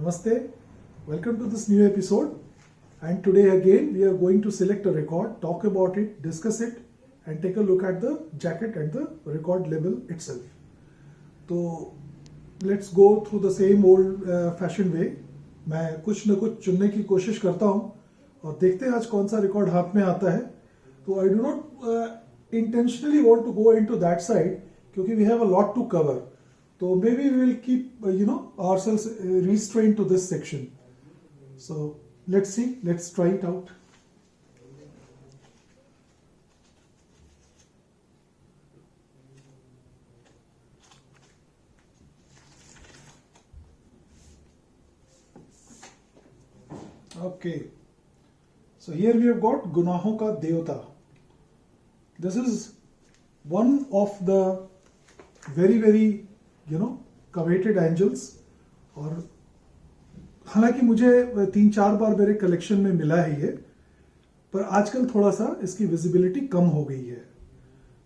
Namaste, welcome to this new episode. And today again we are going to select a record, talk about it, discuss it, and take a look at the jacket and the record label itself. So let's go through the same old fashioned way. मैं कुछ न कुछ चुनने की कोशिश करता हूँ और देखते हैं आज कौन सा रिकॉर्ड हाथ में आता है. तो I do not intentionally want to go into that side क्योंकि we have a lot to cover. So maybe we will keep ourselves restrained to this section. So let's see, let's try it out. Okay, so here we have got गुनाहों का देवता. This is one of the very coveted angels. और हालांकि मुझे 3-4 बार मेरे collection में मिला है ये, पर आजकल थोड़ा सा इसकी विजिबिलिटी कम हो गई है.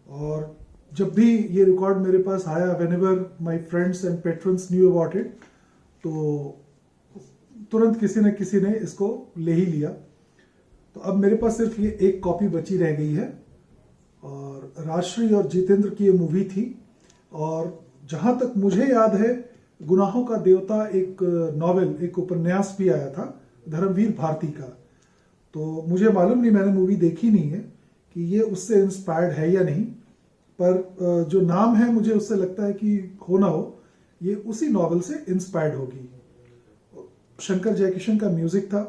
और जब भी ये रिकॉर्ड मेरे पास आया, whenever my friends and patrons knew about it, तो तुरंत किसी न किसी ने इसको ले ही लिया. तो अब मेरे पास सिर्फ ये एक कॉपी बची रह गई है. और राजश्री और जितेंद्र की ये मूवी थी. और जहां तक मुझे याद है, गुनाहों का देवता एक नॉवेल, एक उपन्यास भी आया था धर्मवीर भारती का. तो मुझे मालूम नहीं, मैंने मूवी देखी नहीं है कि ये उससे इंस्पायर्ड है या नहीं, पर जो नाम है मुझे उससे लगता है कि हो ना हो ये उसी नॉवेल से इंस्पायर्ड होगी. शंकर जयकिशन का म्यूजिक था,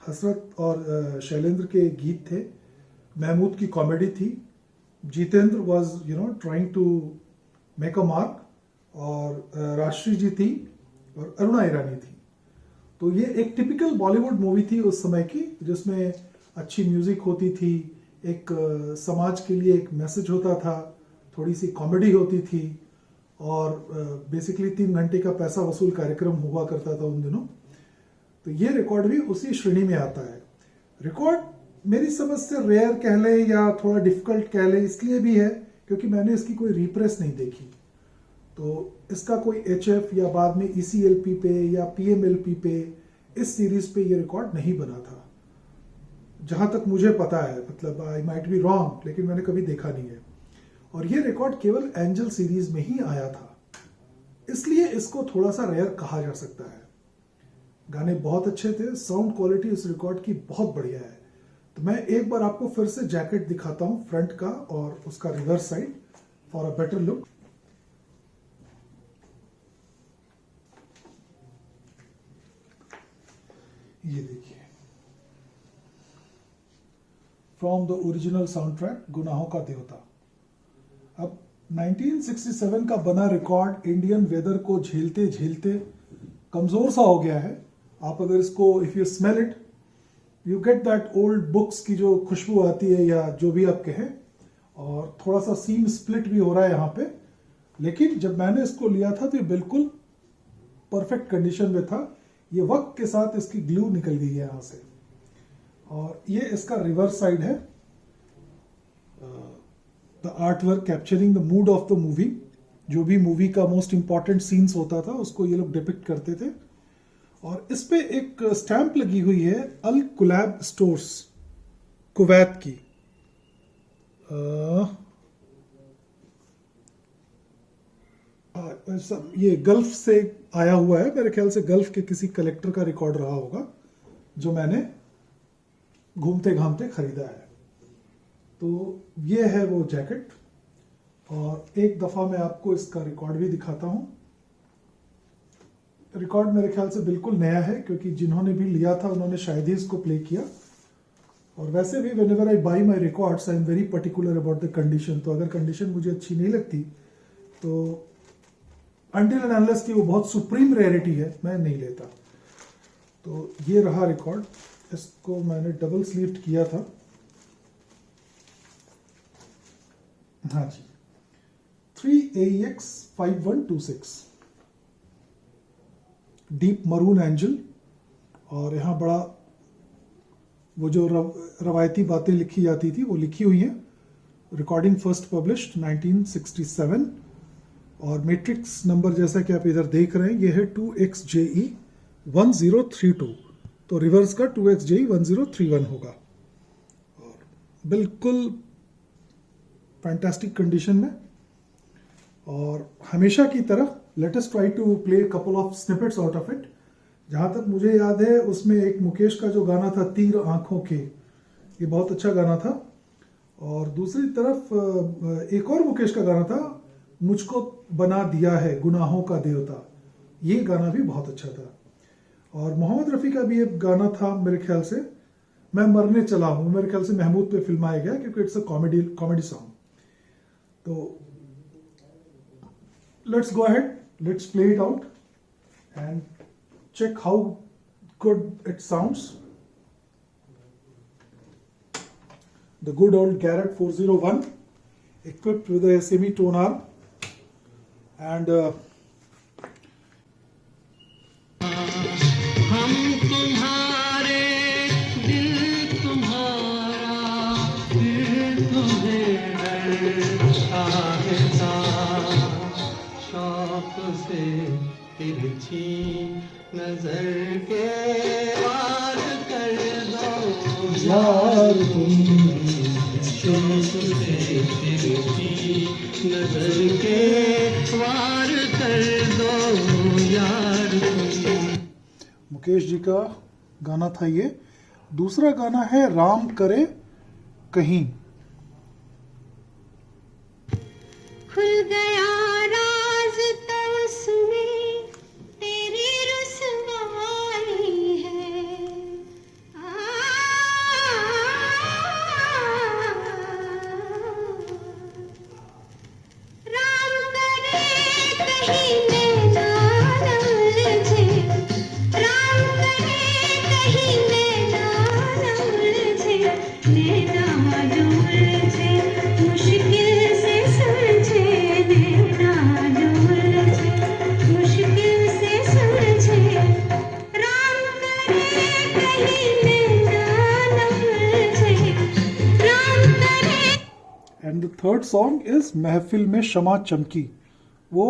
हसरत और शैलेंद्र के गीत थे, महमूद की कॉमेडी थी, Jeetendra was trying to make a mark, और राजश्री जी थी और अरुणा ईरानी थी. तो ये एक टिपिकल बॉलीवुड मूवी थी उस समय की, जिसमें अच्छी म्यूजिक होती थी, एक समाज के लिए एक मैसेज होता था, थोड़ी सी कॉमेडी होती थी, और बेसिकली 3 घंटे का पैसा वसूल कार्यक्रम हुआ करता था उन दिनों. तो ये रिकॉर्ड भी उसी श्रेणी में आता है. रिकॉर्ड मेरी समझ से रेयर कह ले या थोड़ा डिफिकल्ट कह ले, इसलिए भी है क्योंकि मैंने इसकी कोई रीप्रेस नहीं देखी. तो इसका कोई HF या बाद में ECLP पे या PMLP पे, इस सीरीज पे ये रिकॉर्ड नहीं बना था जहां तक मुझे पता है. मतलब आई माइट बी रॉन्ग, लेकिन मैंने कभी देखा नहीं है. और ये रिकॉर्ड केवल एंजल सीरीज में ही आया था, इसलिए इसको थोड़ा सा रेयर कहा जा सकता है. गाने बहुत अच्छे थे, साउंड क्वालिटी इस रिकॉर्ड की बहुत बढ़िया है. तो मैं एक बार आपको फिर से जैकेट दिखाता हूं, फ्रंट का और उसका reverse side, for a better look. ये देखिए, from the original sound track गुनाहों का देवता. अब 1967 का बना रिकॉर्ड इंडियन वेदर को झेलते झेलते कमजोर सा हो गया है. आप अगर इसको, if you smell it, you get that old books की जो खुशबू आती है, या जो भी आप कहें. और थोड़ा सा सीम स्प्लिट भी हो रहा है यहाँ पे. लेकिन जब मैंने इसको लिया था तो ये बिल्कुल परफेक्ट कंडीशन में था. ये वक्त के साथ इसकी ग्लू निकल गई है यहां से. और ये इसका रिवर्स साइड है. The art work capturing the mood off the movie. जो भी मूवी का मोस्ट इंपॉर्टेंट सीन्स होता था उसको ये लोग डिपिक्ट करते थे. और इस पे एक स्टैंप लगी हुई है अल कुलैब स्टोर्स, कुवैत की. ये गल्फ से आया हुआ है, मेरे ख्याल से गल्फ के किसी कलेक्टर का रिकॉर्ड रहा होगा, जो मैंने घूमते घामते खरीदा है. तो ये है वो जैकेट. और एक दफा मैं आपको इसका रिकॉर्ड भी दिखाता हूं. रिकॉर्ड मेरे ख्याल से बिल्कुल नया है, क्योंकि जिन्होंने भी लिया था उन्होंने शायद ही इसको प्ले किया. और वैसे भी whenever I buy my records I am very particular about the condition. तो अगर कंडीशन मुझे अच्छी नहीं लगती तो अनटिल एंड अनलेस कि वो बहुत सुप्रीम रेयरिटी है, मैं नहीं लेता. तो ये रहा रिकॉर्ड. इसको मैंने डबल स्लीव्ड किया था. हाँ जी, 3AEX 5126 डीप मरून एंजल. और यहाँ बड़ा वो जो रवायती बातें लिखी जाती थी वो लिखी हुई हैं. Recording first published 1967. और मैट्रिक्स नंबर जैसा कि आप इधर देख रहे हैं, ये है 2XJE 1032, तो रिवर्स का 2xj 1031 होगा। और बिल्कुल फैंटास्टिक कंडीशन में। और हमेशा की तरह let us try to play couple of snippets out of it. जहाँ तक मुझे याद है उसमें एक मुकेश का जो गाना था तीर आंखों के, ये बहुत अच्छा गाना था। और दूसरी तरफ एक और मुकेश का गाना था मुझको बना दिया है गुनाहों का देवता, ये गाना भी बहुत अच्छा था। और मोहम्मद रफ़ी का भी एक गाना था मेरे ख्याल से, मैं मरने चला हूँ, मेरे ख्याल से महमूद पे फिल्माया गया क्योंकि इट्स अ कॉमेडी सॉन्ग। तो let's go ahead, let's play it out and check how good it sounds. The good old Garrett 401 equipped with a semi-tone arm and हम तुम्हारे दिल तुम्हारा दिल तुम्हें चाहता शौक से तिरछी नजर के वार कर दो यार तुम शौक से तिरछी नजर के वार कर दो यार तुम। मुकेश जी का गाना था ये। दूसरा गाना है राम करे कहीं। खुल गया राज तो उसमें तेरी रुसवाई है। राम करे कहीं नैना न उलझे, राम करे कहीं नैना न उलझे, नैना जो उलझे मुश्किल से सुलझे, नैना जो उलझे मुश्किल से सुलझे। राम करे कहीं नैना न उलझे, राम करे। And the third song is महफिल में शमा चमकी। वो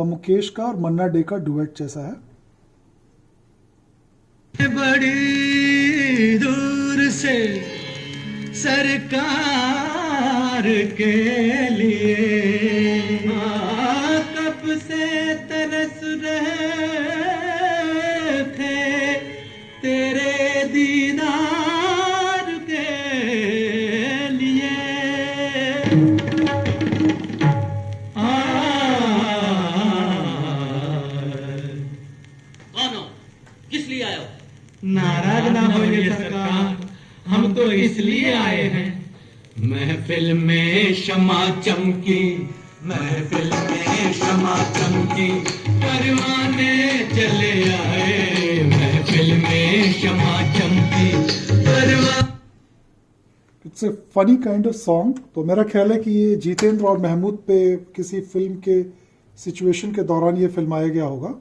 मुकेश का और मन्ना डे का डुएट जैसा है। बड़ी दूर से सरकार के लिए कब से तरस रहे थे तेरे दीदार के लिए। कौन हो? किस लिए आए हो? नाराज ना होइए सरकार, हम तो इसलिए आए हैं। महफिल में शमा चमकी, महफिल में शमा चमकी, परवाने चले आए। महफिल में शमा चमकी, परवाने। It's a funny kind of song. तो मेरा ख्याल है कि ये जितेंद्र और महमूद पे किसी फिल्म के सिचुएशन के दौरान ये फिल्माया गया होगा।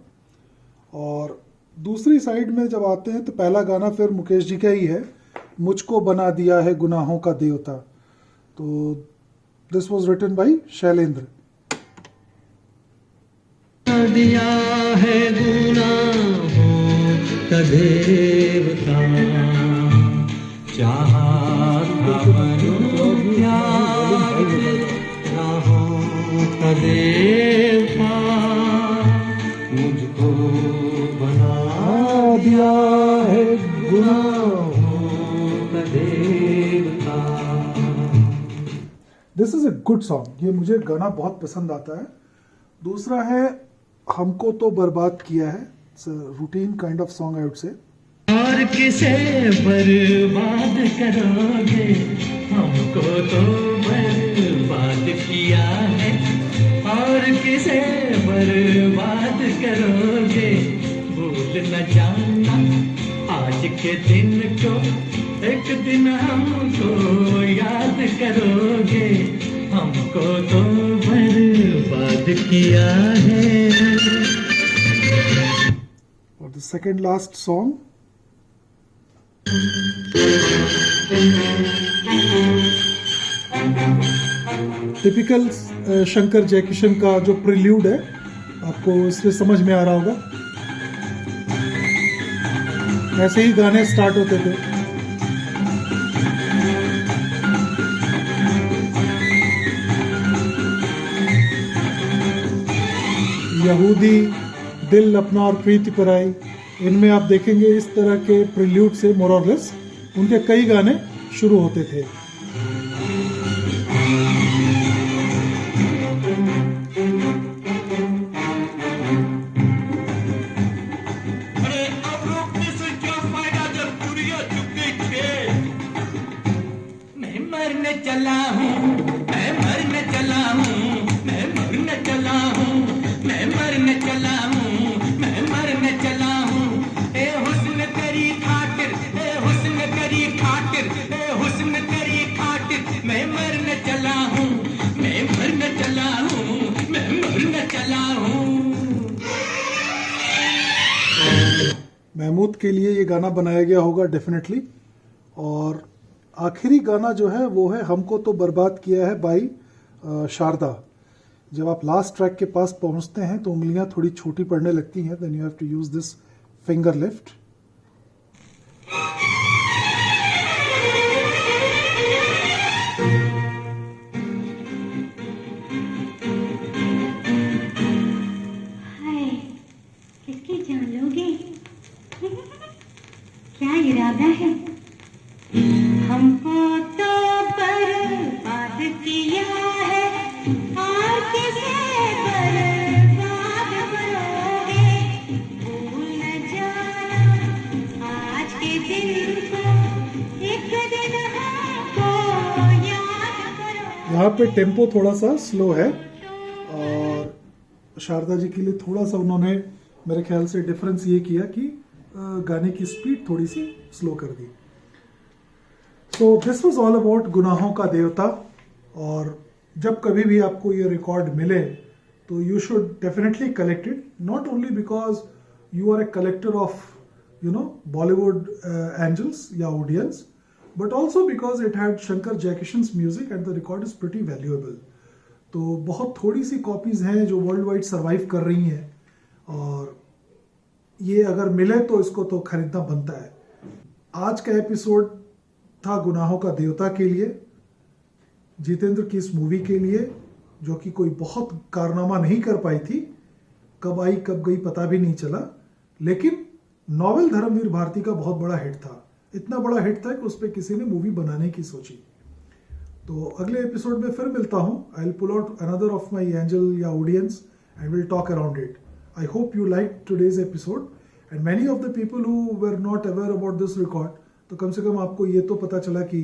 और दूसरी साइड में जब आते हैं तो पहला गाना फिर मुकेश जी का ही है, मुझको बना दिया है गुनाहों का देवता। तो this was written by Shailendra. दिया है गुनाहों का देवता, चाहा था बनूं क्या गुनाहों का देवता, मुझको बना दिया है गुनाहों का देवता। This is a good song, ये मुझे गाना बहुत पसंद आता है। दूसरा है हमको तो बर्बाद किया है। It's a routine kind of song I would say. और किसे बर्बाद करोगे, हमको तो बर्बाद किया है। और किसे बर्बाद करोगे, भूल न जाना आज के दिन को, एक दिन हमको याद करोगे, हमको तो बर्बाद किया है। और the second last song typical Shankar Jaikishan का जो प्रिल्यूड है, आपको इससे समझ में आ रहा होगा। ऐसे ही गाने स्टार्ट होते थे। यहूदी, दिल अपना और प्रीति पराई, इनमें आप देखेंगे इस तरह के प्रिल्यूड से मोर और लेस उनके कई गाने शुरू होते थे। अरे अब रोकने से क्या फायदा जब दुनिया झुक गई खेल। मैं मरने चला हूँ, मैं मरने चला हूँ, मैं मरने चला हूँ, मैं मरने चला हूँ, मैं मरने चला हूँ। ए हुस्न तेरी खातिर, ए हुस्न तेरी खातिर, ए हुस्न तेरी खातिर मैं मरने चला हूँ, मैं मरने चला हूँ, मैं मरने चला हूँ। महमूद के लिए ये गाना बनाया गया होगा डेफिनेटली। और आखिरी गाना जो है वो है हमको तो बर्बाद किया है बाई शारदा। जब आप लास्ट ट्रैक के पास पहुंचते हैं तो उंगलियां थोड़ी छोटी पड़ने लगती हैं, then you have to use this finger lift. हाय, किसकी जान लोगे? क्या इरादा है? हमको तो बर्बाद किया है और किसे बर्बाद करोगे? भूल न जाना आज के दिन को, एक दिन हमको याद करो। यहाँ पे टेम्पो थोड़ा सा स्लो है और शारदा जी के लिए थोड़ा सा उन्होंने मेरे ख्याल से डिफरेंस ये किया कि गाने की स्पीड थोड़ी सी स्लो कर दी। So this was all about Gunahon का देवता। और जब कभी भी आपको ये रिकॉर्ड मिले तो you should definitely collect it, not only because you are a collector of Bollywood angels या audience, but also because it had Shankar Jaikishan's music and the record is pretty valuable. तो बहुत थोड़ी सी कॉपीज हैं जो वर्ल्ड वाइड सर्वाइव कर रही हैं, और ये अगर मिले तो इसको तो खरीदना बनता है। आज का एपिसोड था गुनाहों का देवता के लिए, जितेंद्र की इस मूवी के लिए, जो कि कोई बहुत कारनामा नहीं कर पाई थी, कब आई कब गई पता भी नहीं चला, लेकिन नॉवेल धर्मवीर भारती का बहुत बड़ा हिट था। इतना बड़ा हिट था कि उस पर किसी ने मूवी बनाने की सोची। तो अगले एपिसोड में फिर मिलता हूं। I will pull out another of my angel या audience and will talk around it. I hope you liked today's episode, and many of the people who were not aware about this record, तो कम से कम आपको ये तो पता चला कि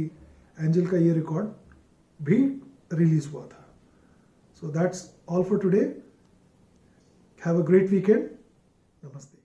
angel का ये रिकॉर्ड भी रिलीज हुआ था। So that's all for today. Have a great weekend. Namaste.